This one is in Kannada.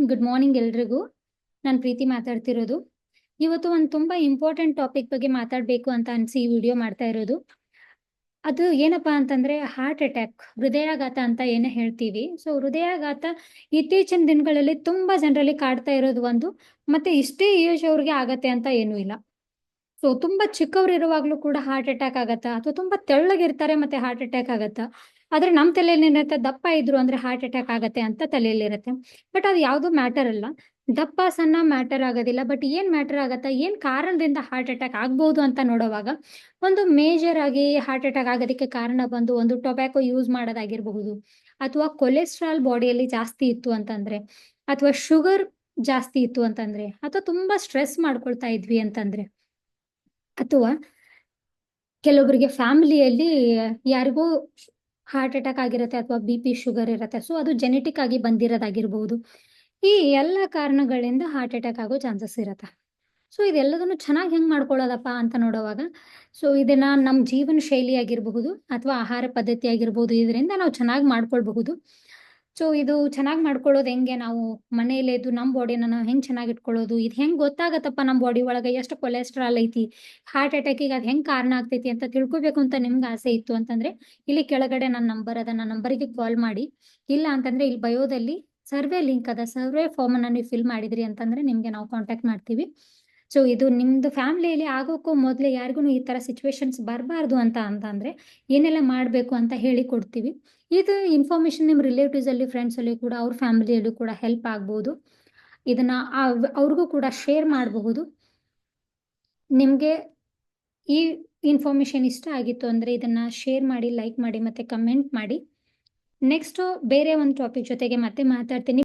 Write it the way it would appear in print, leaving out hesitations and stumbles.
ಗುಡ್ ಮಾರ್ನಿಂಗ್ ಎಲ್ರಿಗೂ. ನಾನು ಪ್ರೀತಿ ಮಾತಾಡ್ತಿರೋದು. ಇವತ್ತು ಒಂದು ತುಂಬಾ ಇಂಪಾರ್ಟೆಂಟ್ ಟಾಪಿಕ್ ಬಗ್ಗೆ ಮಾತಾಡಬೇಕು ಅಂತ ಅನ್ಸಿ ಈ ವಿಡಿಯೋ ಮಾಡ್ತಾ ಇರೋದು. ಅದು ಏನಪ್ಪಾ ಅಂತಂದ್ರೆ ಹಾರ್ಟ್ ಅಟ್ಯಾಕ್, ಹೃದಯಾಘಾತ ಅಂತ ಏನೇ ಹೇಳ್ತೀವಿ. ಸೊ ಹೃದಯಾಘಾತ ಇತ್ತೀಚಿನ ದಿನಗಳಲ್ಲಿ ತುಂಬಾ ಜನರಲ್ಲಿ ಕಾಡ್ತಾ ಇರೋದು ಒಂದು. ಮತ್ತೆ ಇಷ್ಟೇ ಏಜ್ ಅವ್ರಿಗೆ ಆಗತ್ತೆ ಅಂತ ಏನೂ ಇಲ್ಲ. ಸೊ ತುಂಬಾ ಚಿಕ್ಕವ್ರು ಇರುವಾಗ್ಲೂ ಕೂಡ ಹಾರ್ಟ್ ಅಟ್ಯಾಕ್ ಆಗತ್ತಾ, ಅಥವಾ ತುಂಬಾ ತೆಳ್ಳಗಿರ್ತಾರೆ ಮತ್ತೆ ಹಾರ್ಟ್ ಅಟ್ಯಾಕ್ ಆಗತ್ತಾ? ಆದ್ರೆ ನಮ್ ತಲೆಯಲ್ಲಿ ಏನಿರುತ್ತೆ, ದಪ್ಪ ಇದ್ರು ಅಂದ್ರೆ ಹಾರ್ಟ್ ಅಟ್ಯಾಕ್ ಆಗತ್ತೆ ಅಂತ ತಲೆಯಲ್ಲಿರುತ್ತೆ. ಬಟ್ ಅದು ಯಾವ್ದು ಮ್ಯಾಟರ್ ಅಲ್ಲ. ದಪ್ಪ ಸಣ್ಣ ಮ್ಯಾಟರ್ ಆಗೋದಿಲ್ಲ. ಬಟ್ ಏನ್ ಮ್ಯಾಟರ್ ಆಗತ್ತಾ, ಏನ್ ಕಾರಣದಿಂದ ಹಾರ್ಟ್ ಅಟ್ಯಾಕ್ ಆಗ್ಬಹುದು ಅಂತ ನೋಡುವಾಗ, ಒಂದು ಮೇಜರ್ ಆಗಿ ಹಾರ್ಟ್ ಅಟ್ಯಾಕ್ ಆಗೋದಕ್ಕೆ ಕಾರಣ ಬಂದು ಒಂದು ಟೊಬ್ಯಾಕೊ ಯೂಸ್ ಮಾಡೋದಾಗಿರಬಹುದು, ಅಥವಾ ಕೊಲೆಸ್ಟ್ರಾಲ್ ಬಾಡಿಯಲ್ಲಿ ಜಾಸ್ತಿ ಇತ್ತು ಅಂತಂದ್ರೆ, ಅಥವಾ ಶುಗರ್ ಜಾಸ್ತಿ ಇತ್ತು ಅಂತಂದ್ರೆ, ಅಥವಾ ತುಂಬಾ ಸ್ಟ್ರೆಸ್ ಮಾಡ್ಕೊಳ್ತಾ ಇದ್ವಿ ಅಂತಂದ್ರೆ, ಅಥವಾ ಕೆಲವೊಬ್ಬರಿಗೆ ಫ್ಯಾಮಿಲಿಯಲ್ಲಿ ಯಾರಿಗೋ ಹಾರ್ಟ್ ಅಟ್ಯಾಕ್ ಆಗಿರುತ್ತೆ, ಅಥವಾ ಬಿ ಪಿ ಶುಗರ್ ಇರುತ್ತೆ. ಸೊ ಅದು ಜೆನೆಟಿಕ್ ಆಗಿ ಬಂದಿರೋದಾಗಿರ್ಬಹುದು. ಈ ಎಲ್ಲ ಕಾರಣಗಳಿಂದ ಹಾರ್ಟ್ ಅಟ್ಯಾಕ್ ಆಗೋ ಚಾನ್ಸಸ್ ಇರುತ್ತೆ. ಸೊ ಇದೆಲ್ಲದನ್ನು ಚೆನ್ನಾಗಿ ಹೆಂಗ್ ಮಾಡ್ಕೊಳ್ಳೋದಪ್ಪ ಅಂತ ನೋಡುವಾಗ, ಸೊ ಇದನ್ನ ನಮ್ಮ ಜೀವನ ಶೈಲಿ ಆಗಿರಬಹುದು, ಅಥವಾ ಆಹಾರ ಪದ್ಧತಿ ಆಗಿರ್ಬೋದು, ಇದರಿಂದ ನಾವು ಚೆನ್ನಾಗಿ ಮಾಡ್ಕೊಳ್ಬಹುದು. ಸೊ ಇದು ಚೆನ್ನಾಗಿ ಮಾಡ್ಕೊಳ್ಳೋದು ಹೆಂಗೆ, ನಾವು ಮನೆಯಲ್ಲೇ ಇದ್ದು ನಮ್ಮ ಬಾಡಿನ ನಾವು ಹೆಂಗ್ ಚೆನ್ನಾಗಿ ಇಟ್ಕೊಳ್ಳೋದು, ಇದು ಹೆಂಗ್ ಗೊತ್ತಾಗತ್ತಪ್ಪ ನಮ್ಮ ಬಾಡಿ ಒಳಗೆ ಎಷ್ಟು ಕೊಲೆಸ್ಟ್ರಾಲ್ ಐತಿ, ಹಾರ್ಟ್ ಅಟ್ಯಾಕಿಗೆ ಅದು ಹೆಂಗ್ ಕಾರಣ ಆಗ್ತೈತಿ ಅಂತ ತಿಳ್ಕೊಬೇಕು ಅಂತ ನಿಮ್ಗೆ ಆಸೆ ಇತ್ತು ಅಂತಂದ್ರೆ, ಇಲ್ಲಿ ಕೆಳಗಡೆ ನನ್ನ ನಂಬರ್ ಅದ, ನನ್ನ ನಂಬರಿಗೆ ಕಾಲ್ ಮಾಡಿ. ಇಲ್ಲ ಅಂತಂದ್ರೆ ಇಲ್ಲಿ ಬಯೋದಲ್ಲಿ ಸರ್ವೆ ಲಿಂಕ್ ಅದ, ಸರ್ವೆ ಫಾರ್ಮ್ ಅನ್ನ ನೀವು ಫಿಲ್ ಮಾಡಿದ್ರಿ ಅಂತಂದ್ರೆ ನಿಮ್ಗೆ ನಾವು ಕಾಂಟ್ಯಾಕ್ಟ್ ಮಾಡ್ತೀವಿ. ಸೊ ಇದು ನಿಮ್ದು ಫ್ಯಾಮಿಲಿಯಲ್ಲಿ ಆಗೋಕ್ಕೂ ಮೊದಲೇ ಯಾರಿಗೂ ಈ ತರ ಸಿಚುವೇಶನ್ಸ್ ಬರಬಾರ್ದು ಅಂತ ಅಂತಂದ್ರೆ ಏನೆಲ್ಲ ಮಾಡಬೇಕು ಅಂತ ಹೇಳಿ ಕೊಡ್ತೀವಿ. ಇದು ಇನ್ಫಾರ್ಮೇಶನ್ ನಿಮ್ಮ ರಿಲೇಟಿವ್ಸ್ ಅಲ್ಲಿ, ಫ್ರೆಂಡ್ಸ್ ಅಲ್ಲಿ ಕೂಡ, ಅವ್ರ ಫ್ಯಾಮಿಲಿಯಲ್ಲೂ ಕೂಡ ಹೆಲ್ಪ್ ಆಗ್ಬೋದು. ಇದನ್ನ ಅವ್ರಿಗೂ ಕೂಡ ಶೇರ್ ಮಾಡಬಹುದು. ನಿಮ್ಗೆ ಈ ಇನ್ಫಾರ್ಮೇಶನ್ ಇಷ್ಟ ಆಗಿತ್ತು ಅಂದ್ರೆ ಇದನ್ನ ಶೇರ್ ಮಾಡಿ, ಲೈಕ್ ಮಾಡಿ, ಮತ್ತೆ ಕಮೆಂಟ್ ಮಾಡಿ. ನೆಕ್ಸ್ಟ್ ಬೇರೆ ಒಂದು ಟಾಪಿಕ್ ಜೊತೆಗೆ ಮತ್ತೆ ಮಾತಾಡ್ತೀನಿ.